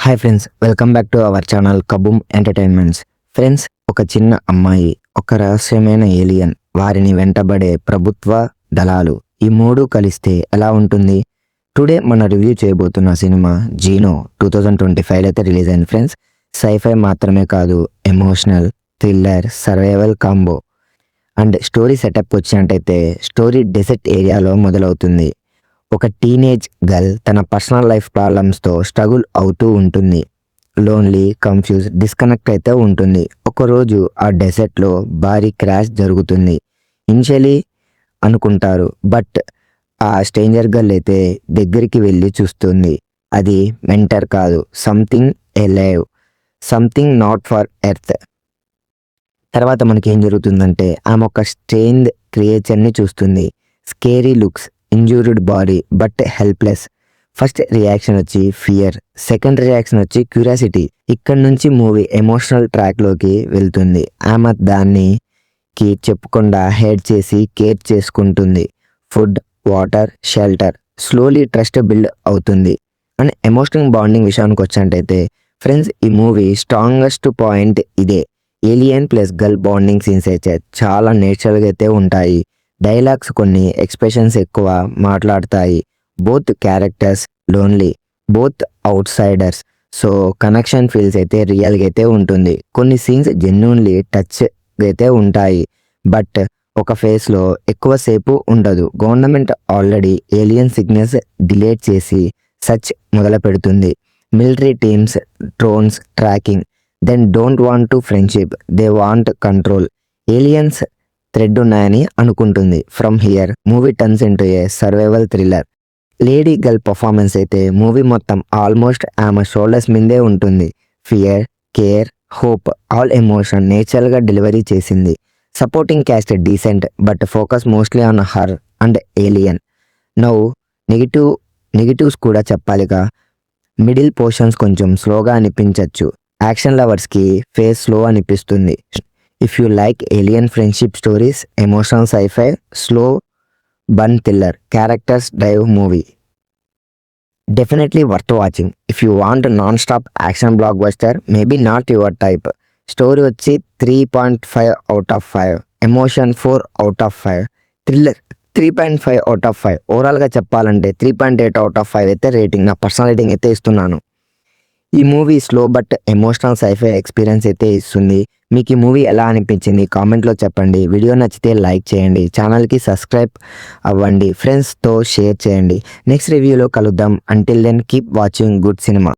Hi friends, welcome back to our channel kaboom entertainments. Friends, ఒక చిన్న అమ్మాయి, ఒక రహస్యమైన ఏలియన్, వారిని వెంటబడే ప్రభుత్వ దళాలు, ఈ మూడు కలిస్తే ఎలా ఉంటుంది? టుడే మన రివ్యూ చేయబోతున్న సినిమా జీనో 2025 అయితే రిలీజ్ అయింది ఫ్రెండ్స్. సైఫై మాత్రమే కాదు, emotional, thriller, survival combo. And story setup వచ్చినట్టయితే స్టోరీ డెజర్ట్ ఏరియాలో మొదలవుతుంది. ఒక టీనేజ్ గర్ల్ తన పర్సనల్ లైఫ్ ప్రాబ్లమ్స్తో స్ట్రగుల్ అవుతూ ఉంటుంది. లోన్లీ, కన్ఫ్యూజ్, డిస్కనెక్ట్ అయితే ఉంటుంది. ఒకరోజు ఆ డెజర్ట్లో భారీ క్రాష్ జరుగుతుంది. ఇనిషియలీ అనుకుంటారు, బట్ ఆ స్ట్రేంజర్ గర్ల్ అయితే దగ్గరికి వెళ్ళి చూస్తుంది. అది మెంటర్ కాదు, something alive, something not for earth. తర్వాత మనకి ఏం జరుగుతుందంటే ఆమె ఒక స్ట్రేంజ్ క్రియేచర్ని చూస్తుంది. Scary looks, injured body but helpless. First reaction వచ్చి ఫియర్, సెకండ్ రియాక్షన్ వచ్చి క్యూరియాసిటీ. ఇక్కడ నుంచి మూవీ ఎమోషనల్ ట్రాక్లోకి వెళ్తుంది. ఆమె దానికి చెప్పకుండా హెడ్ చేసి కేర్ చేసుకుంటుంది. Food, water, shelter, slowly trust build అవుతుంది. అండ్ ఎమోషనల్ బాండింగ్ విషయానికి వచ్చినట్టయితే ఫ్రెండ్స్, ఈ మూవీ స్ట్రాంగెస్ట్ పాయింట్ ఇదే. Alien plus girl bonding scenes అయితే చాలా నేచురల్గా అయితే ఉంటాయి. డైలాగ్స్ కొన్ని, ఎక్స్ప్రెషన్స్ ఎక్కువ మాట్లాడతాయి. Both characters lonely, both outsiders, so connection feels అయితే రియల్గా అయితే ఉంటుంది. కొన్ని సీన్స్ జెన్యూన్లీ టచ్ అయితే ఉంటాయి, బట్ ఒక ఫేస్లో ఎక్కువసేపు ఉండదు. Government already alien signals delete చేసి సర్చ్ మొదలు పెడుతుంది. Military teams, drones tracking, then don't want to friendship, they want control. Aliens threat ఉన్నాయని అనుకుంటుంది. From here movie turns into a survival thriller. Lady girl performance అయితే movie మొత్తం almost ఆమె shoulders మీదే ఉంటుంది. Fear, care, hope, all emotion నేచురల్గా delivery చేసింది. Supporting cast decent, but focus mostly on her and alien. Now negatives కూడా చెప్పాలిగా. Middle portions కొంచెం స్లోగా అనిపించవచ్చు. యాక్షన్ లవర్స్కి ఫేస్ స్లో అనిపిస్తుంది. If you like alien friendship stories, emotional sci-fi, slow burn thriller, characters drive movie, definitely worth watching. If you want a non-stop action blockbuster, maybe not your type. Story వచ్చి 3.5 out of 5, emotion 4 out of 5, thriller 3.5 out of 5. ఓవరాల్గా చెప్పాలంటే 3.8 out of 5 అయితే rating, నా personal rating అయితే ఇస్తున్నాను. ఈ movie slow but emotional sci-fi experience అయితే ఇస్తుంది. మీకు ఈ మూవీ ఎలా అనిపించింది కామెంట్లో చెప్పండి. వీడియో నచ్చితే లైక్ చేయండి, ఛానల్కి సబ్స్క్రైబ్ అవ్వండి, ఫ్రెండ్స్తో షేర్ చేయండి. నెక్స్ట్ రివ్యూలో కలుద్దాం. Until then keep watching good cinema.